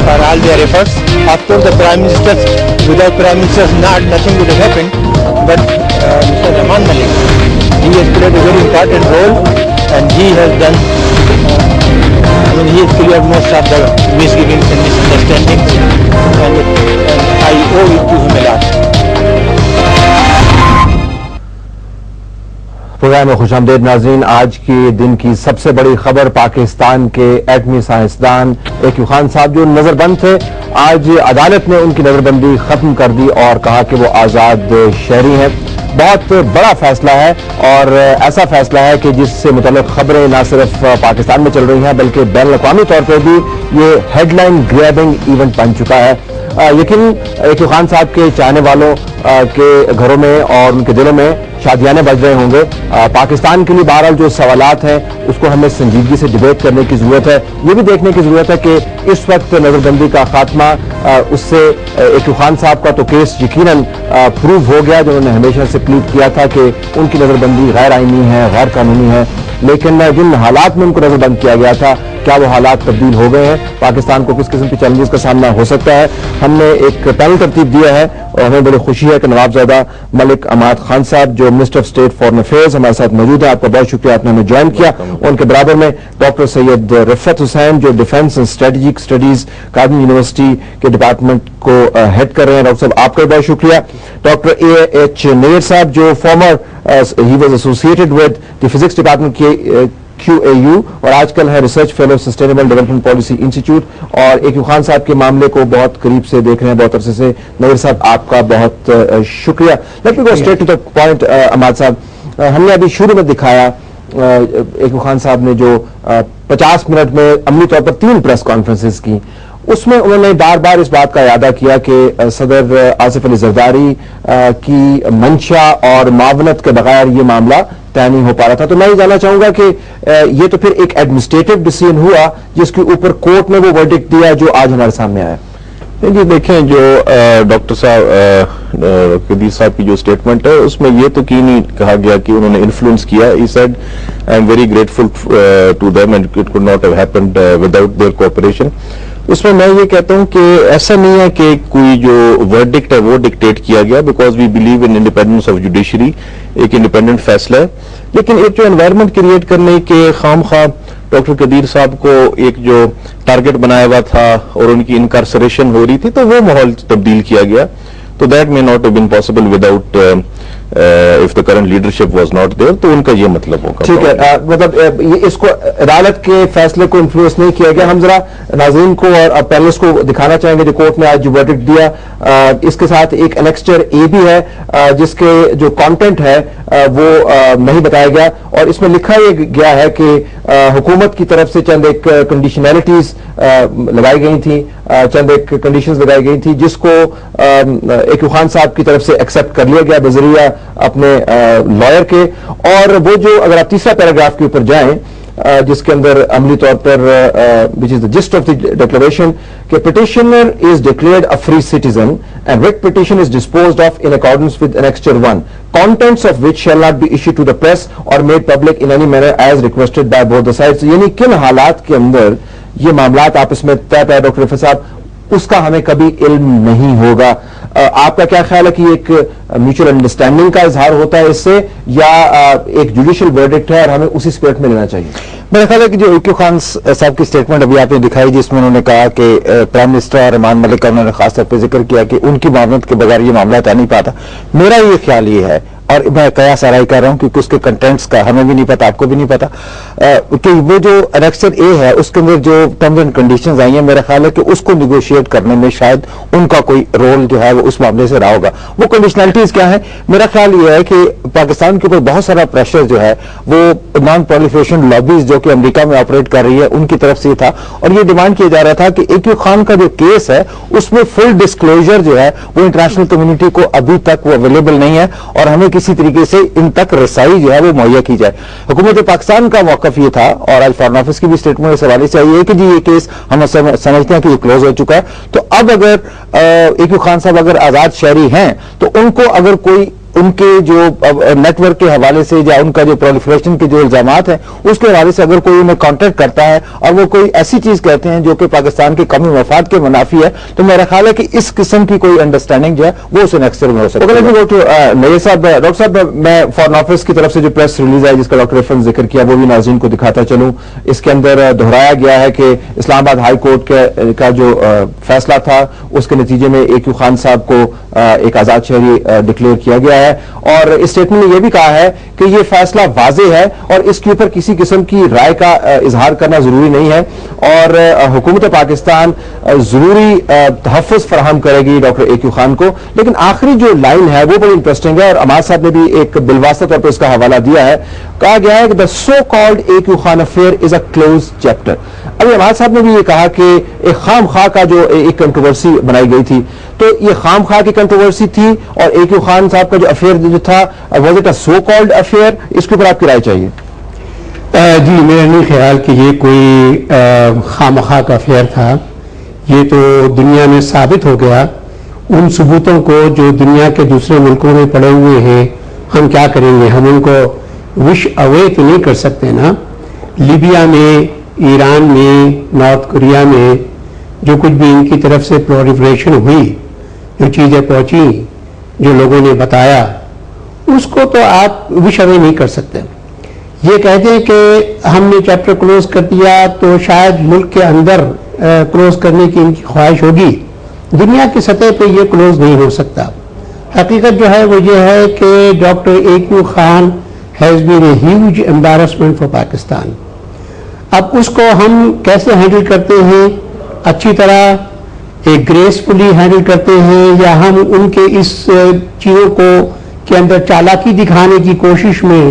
for all their efforts. Of course, the Prime Minister, without Prime Minister, nothing would have happened. But Mr. Rahman Malik, he has played a very important role, and he has done. He has cleared most of the misgivings and misunderstandings, and I owe it to him a lot. Programme میں خوش آمدید ناظرین. آج کے دن کی سب سے بڑی خبر پاکستان کے ایٹمی سائنسدان اے کیو خان صاحب جو نظر بند تھے, آج عدالت نے ان کی نظر بندی ختم کر دی اور کہا کہ وہ آزاد شہری ہیں. بہت بڑا فیصلہ ہے اور ایسا فیصلہ ہے کہ جس سے متعلق خبریں نہ صرف پاکستان میں چل رہی ہیں بلکہ بین الاقوامی طور پہ بھی یہ ہیڈ لائن گریبنگ ایونٹ بن چکا ہے. یقین اے کیو خان صاحب کے چاہنے والوں کے گھروں میں اور ان کے دلوں میں شادیانے بج رہے ہوں گے. پاکستان کے لیے بہرحال جو سوالات ہیں اس کو ہمیں سنجیدگی سے ڈیبیٹ کرنے کی ضرورت ہے. یہ بھی دیکھنے کی ضرورت ہے کہ اس وقت نظر بندی کا خاتمہ, اس سے اے کیو خان صاحب کا تو کیس یقیناً پروو ہو گیا جو انہوں نے ہمیشہ سے پلیڈ کیا تھا کہ ان کی نظر بندی غیر آئینی ہے, غیر قانونی ہے. لیکن جن حالات میں ان کو نظر بند کیا گیا تھا, کیا وہ حالات تبدیل ہو گئے ہیں؟ پاکستان کو کس قسم کے چیلنجز کا سامنا ہو سکتا ہے؟ ہم نے ایک پینل ترتیب دیا ہے اور ہمیں بڑی خوشی ہے کہ نوابزادہ ملک اماد خان صاحب جو minister of state foreign affairs ہمارے ساتھ موجود ہیں. آپ کا بہت شکریہ, آپ نے ہمیں جوائن کیا. ان کے برابر میں ڈاکٹر سید رفعت حسین جو defence and strategic studies Kabul university کے ڈپارٹمنٹ کو ہیڈ کر رہے ہیں. ڈاکٹر صاحب آپ کا بہت شکریہ. ڈاکٹر اے ایچ نیر صاحب جو former he was associated with the physics department کے QAU اور آج کل ہے research fellow sustainable development policy institute, اور اے کیو خان صاحب کے معاملے کو بہت قریب سے دیکھ رہے ہیں بہت عرصے سے. نویر صاحب آپ کا بہت شکریہ. Let me go straight to the point. Imad صاحب, ہم نے ابھی شروع میں دکھایا اے کیو خان صاحب نے جو 50 منٹ میں عملی طور پر 3 پریس کانفرنسز کی, اس میں انہوں نے بار بار اس بات کا اعادہ کیا کہ صدر آصف علی زرداری کی منشا اور معاونت کے بغیر یہ معاملہ طے نہیں ہو پا رہا تھا. تو میں یہ جاننا چاہوں گا کہ یہ تو پھر ایک ایڈمنسٹریٹو ڈیسیژن ہوا جس کے اوپر کورٹ نے وہ ورڈکٹ دیا جو آج ہمارے سامنے آیا. جی دیکھیں, جو ڈاکٹر صاحب قدیر صاحب کی جو اسٹیٹمنٹ ہے اس میں یہ تو کی نہیں کہا گیا کہ انہوں نے انفلوئنس کیا. He said I am very grateful to them and it could not have happened without their cooperation. اس میں میں یہ کہتا ہوں کہ ایسا نہیں ہے کہ کوئی جو ورڈکٹ ہے وہ ڈکٹیٹ کیا گیا, because we believe in independence of judiciary, ایک انڈیپینڈنٹ فیصلہ ہے. لیکن ایک جو انوائرمنٹ کریٹ کرنے کے خام خواہ ڈاکٹر قدیر صاحب کو ایک جو ٹارگٹ بنایا ہوا تھا اور ان کی انکارسریشن ہو رہی تھی, تو وہ ماحول تبدیل کیا گیا. تو that may not have been possible without if the current leadership was not there. تو ان کا یہ مطلب ہوگا. ٹھیک ہے, مطلب اس کو عدالت کے فیصلے کو انفلوئنس نہیں کیا گیا. ہم ذرا ناظرین کو اور پینلسٹ کو دکھانا چاہیں گے جو کورٹ نے آج جو ورڈکٹ دیا, اس کے ساتھ ایک انیکسچر اے بھی ہے جس کے جو کانٹینٹ ہے وہ نہیں بتایا گیا, اور اس میں لکھا یہ گیا ہے کہ حکومت کی طرف سے چند ایک کنڈیشنلٹیز لگائی گئی تھیں, چند ایک کنڈیشنز لگائی گئی تھی جس کو اے کیو خان صاحب کی طرف سے ایکسپٹ کر لیا گیا بذریعہ اپنے لائر کے. اور وہ جو اگر آپ تیسرا پیراگراف کے اوپر جائیں جس کے اندر عملی طور پر which is the gist of the declaration کہ petitioner is declared a free citizen and writ petition is disposed of in accordance with annexure 1, contents of which shall not be issued to the press or made public in any manner as requested by both the sides. یعنی کن حالات کے اندر یہ معاملات آپس میں طے پہ ڈاکٹر رفعت صاحب, اس کا ہمیں کبھی علم نہیں ہوگا. آپ کا کیا خیال ہے کہ ایک میوچل انڈرسٹینڈنگ کا اظہار ہوتا ہے اس سے, یا ایک جوڈیشل ورڈکٹ ہے اور ہمیں اسی اسپرٹ میں لینا چاہیے؟ میرا خیال ہے کہ جو اے کیو خان صاحب کی اسٹیٹمنٹ ابھی آپ نے دکھائی جس میں انہوں نے کہا کہ پرائم منسٹر رحمان ملک کا انہوں نے خاص طور پہ ذکر کیا کہ ان کی معاونت کے بغیر یہ معاملہ طے نہیں پاتا. میرا یہ خیال یہ ہے, اور میں قیاس آرائی کر رہا ہوں کیونکہ اس کے کنٹینٹس کا ہمیں بھی نہیں پتا, آپ کو بھی نہیں پتا, کہ وہ جو انیکسر اے ہے اس کے اندر جو ٹرمز اینڈ کنڈیشنز آئی ہیں, میرا خیال ہے کہ اس کو نیگوشیٹ کرنے میں شاید ان کا کوئی رول جو ہے وہ اس معاملے سے رہا ہوگا. وہ کنڈیشنلٹیز کیا ہیں؟ میرا خیال یہ ہے کہ پاکستان کے اوپر بہت سارا پریشر جو ہے وہ نان پرولیفریشن لابیز جو کہ امریکہ میں آپریٹ کر رہی ہے ان کی طرف سے تھا, اور یہ ڈیمانڈ کیا جا رہا تھا کہ اے کیو خان کا جو کیس ہے اس میں فل ڈسکلوجر جو ہے وہ انٹرنیشنل کمیونٹی کو ابھی تک وہ اویلیبل نہیں ہے, اور ہمیں کسی طریقے سے ان تک رسائی جو ہے وہ مہیا کی جائے. حکومت پاکستان کا موقف یہ تھا, اور آج فارن آفس کی بھی اسٹیٹمنٹ اس حوالے سے آئی ہے کہ جی یہ کیس ہم سمجھتے ہیں کہ یہ کلوز ہو چکا ہے. تو اب اگر اے کیو خان صاحب اگر آزاد شہری ہیں تو ان کو اگر کوئی ان کے جو نیٹ ورک کے حوالے سے یا ان کا جو پرولیفریشن کے جو الزامات ہیں اس کے حوالے سے اگر کوئی انہیں کانٹیکٹ کرتا ہے اور وہ کوئی ایسی چیز کہتے ہیں جو کہ پاکستان کے قومی مفاد کے منافی ہے تو میرا خیال ہے کہ اس قسم کی کوئی انڈرسٹینڈنگ جو ہے وہ اسے نیکسٹ میں ہو سکتی ہے. نیر صاحب، ڈاکٹر صاحب، میں فارن آفس کی طرف سے جو پریس ریلیز آئی جس کا ڈاکٹر عرفان ذکر کیا وہ بھی ناظرین کو دکھاتا چلوں. اس کے اندر دہرایا گیا ہے کہ اسلام آباد ہائی کورٹ کا جو فیصلہ تھا اس کے نتیجے میں اے کیو خان صاحب کو ایک آزاد شہری ڈکلیئر کیا گیا ہے، اور اس اسٹیٹمنٹ میں یہ بھی کہا ہے کہ یہ فیصلہ واضح ہے اور اس کے اوپر کسی قسم کی رائے کا اظہار کرنا ضروری نہیں ہے، اور حکومت پاکستان ضروری تحفظ فراہم کرے گی ڈاکٹر اے کیو خان کو. لیکن آخری جو لائن ہے وہ بڑی انٹرسٹنگ ہے، اور عماد صاحب نے بھی ایک بالواسطہ طور پر اس کا حوالہ دیا ہے. کہا گیا ہے کہ the so called A Q Khan affair is a closed chapter. ابھی عماد صاحب نے بھی یہ کہا کہ ایک خام خواہ کا جو ایک کنٹروورسی بنائی گئی تھی، تو یہ خام خواہ کی کنٹروورسی تھی، اور اے کیو خان صاحب کا جو افیئر جو تھا was it a so called affair? اس کے اوپر آپ کی رائے چاہیے. جی، میرا نہیں خیال کہ یہ کوئی خام خواہ کا افیئر تھا. یہ تو دنیا میں ثابت ہو گیا. ان ثبوتوں کو جو دنیا کے دوسرے ملکوں میں پڑے ہوئے ہیں ہم کیا کریں گے؟ ہم ان کو وش اوے تو نہیں کر سکتے نا. لیبیا میں، ایران میں، نارتھ کوریا میں جو کچھ بھی ان کی طرف سے پرولیفریشن ہوئی، جو چیزیں پہنچی، جو لوگوں نے بتایا، اس کو تو آپ وش اوے نہیں کر سکتے. یہ کہتے ہیں کہ ہم نے چیپٹر کلوز کر دیا تو شاید ملک کے اندر کلوز کرنے کی ان کی خواہش ہوگی. دنیا کی سطح پہ یہ کلوز نہیں ہو سکتا. حقیقت جو ہے وہ یہ ہے کہ doctor A Q Khan has been a huge embarrassment for Pakistan. اب اس کو ہم کیسے ہینڈل کرتے ہیں؟ اچھی طرح ایک گریسفلی ہینڈل کرتے ہیں، یا ہم ان کے اس چیزوں کو کے اندر چالاکی دکھانے کی کوشش میں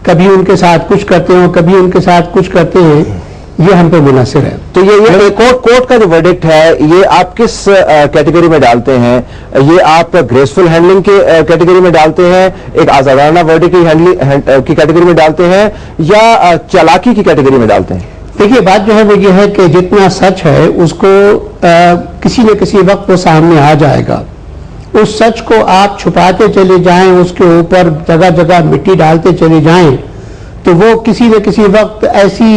کبھی ان کے ساتھ کچھ کرتے ہیں، کبھی ان کے ساتھ کچھ کرتے ہیں، یہ ہم پہ منحصر ہے. تو یہ کورٹ کا جو ورڈکٹ ہے یہ آپ کس کیٹیگری میں ڈالتے ہیں؟ یہ آپ گریسفل ہینڈلنگ کے کیٹیگری میں ڈالتے ہیں، ایک آزادانہ ورڈکٹ کی کیٹیگری میں ڈالتے ہیں، یا چالاکی کی کیٹیگری میں ڈالتے ہیں؟ دیکھیے، بات جو ہے وہ یہ ہے کہ جتنا سچ ہے اس کو کسی نہ کسی وقت وہ سامنے آ جائے گا. اس سچ کو آپ چھپاتے چلے جائیں، اس کے اوپر جگہ جگہ مٹی ڈالتے چلے جائیں، تو وہ کسی نہ کسی وقت ایسی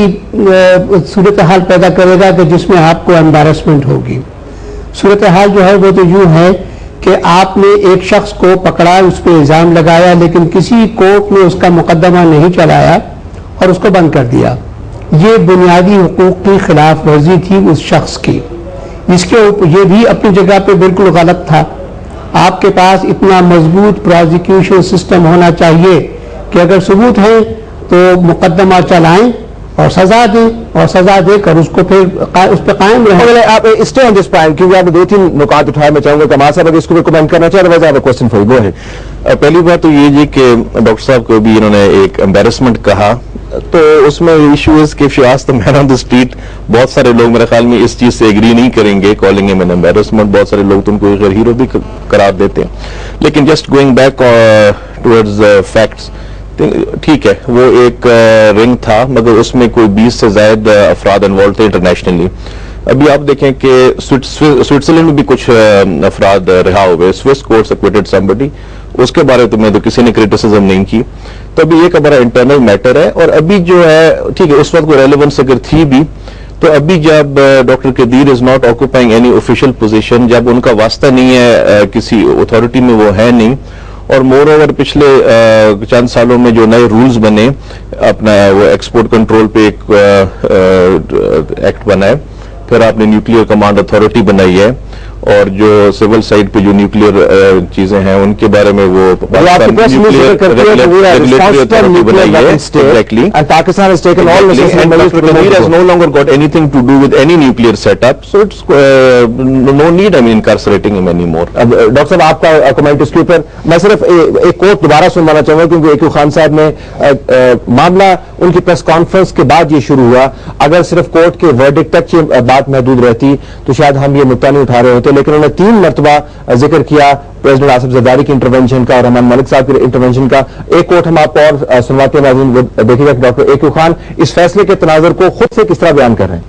صورتحال پیدا کرے گا کہ جس میں آپ کو امبیرسمنٹ ہوگی. صورتحال جو ہے وہ تو یوں ہے کہ آپ نے ایک شخص کو پکڑا، اس پہ الزام لگایا، لیکن کسی کورٹ نے اس کا مقدمہ نہیں چلایا اور اس کو بند کر دیا. یہ بنیادی حقوق کی خلاف ورزی تھی اس شخص کی. اس کے اوپر یہ بھی اپنی جگہ پہ بالکل غلط تھا. آپ کے پاس اتنا مضبوط پروزیکیوشن سسٹم ہونا چاہیے کہ اگر ثبوت ہے تو مقدمہ چلائیں اور سزا دیں، اور سزا دے کر اس کو پھر اس پہ قائم رہیں. آپ اسٹے آن دس پوائنٹ کیونکہ آپ نے 2-3 نکات اٹھائے. میں چاہوں گا کہ عماد صاحب اگر اس کو کمنٹ کرنا چاہیں تو ویسے question for you, go ahead. پہلی بات تو یہ جی کہ ڈاکٹر صاحب کو بھی انہوں نے ایک امبیرسمنٹ کہا، تو اس میں ایشو از کہ if you ask the man on the street، بہت سارے لوگ میرے خیال میں اس چیز سے ایگری نہیں کریں گے کالنگ him an embarrassment. بہت سارے لوگ تو ان کو غیر ہیرو بھی قرار دیتے ہیں. لیکن just going back towards facts, ٹھیک ہے وہ ایک رنگ تھا، مگر اس میں کوئی 20 سے زائد افراد انوالو تھے انٹرنیشنلی. ابھی آپ دیکھیں کہ سوئٹزرلینڈ میں بھی کچھ افراد رہا ہوئے، سوئس کورٹس ایکویٹڈ somebody، اس کے بارے میں تو کسی نے کریٹیسزم نہیں کی. تو ابھی ایک ہمارا انٹرنل میٹر ہے، اور ابھی جو ہے ٹھیک ہے اس وقت کوئی ریلیونس اگر تھی بھی، تو ابھی جب doctor Qadeer is not occupying any official position, جب ان کا واسطہ نہیں ہے کسی اتھارٹی میں، وہ ہے نہیں، اور مور اوور پچھلے چند سالوں میں جو نئے رولز بنے، اپنا وہ ایکسپورٹ کنٹرول پہ ایک ایکٹ بنا ہے، پھر آپ نے نیوکلیئر کمانڈ اتھارٹی بنائی ہے، اور جو سول سائڈ پہ جو نیوکلیئر چیزیں ہیں ان کے بارے میں وہ no longer got anything to do with any nuclear setup, so it's no need incarcerating him anymore. Doctor صاحب آپ کا کمنٹ اس کے اوپر. میں صرف ایک کوٹ دوبارہ سنوانا چاہوں گا کیونکہ اے کیو خان صاحب نے معاملہ ان کی پریس کانفرنس کے بعد یہ شروع ہوا. اگر صرف کورٹ کے ورڈکٹ تک یہ بات محدود رہتی تو شاید ہم یہ مدعا نہیں اٹھا رہے ہوتے، لیکن انہوں نے 3 مرتبہ ذکر کیا پریزیڈنٹ آصف زرداری کی انٹروینشن کا اور رحمان ملک صاحب کی انٹروینشن کا. ایک کوٹ ہم آپ کو اور سنواتے ہیں. دیکھیے گا ڈاکٹر اے کیو خان اس فیصلے کے تناظر کو خود سے کس طرح بیان کر رہے ہیں.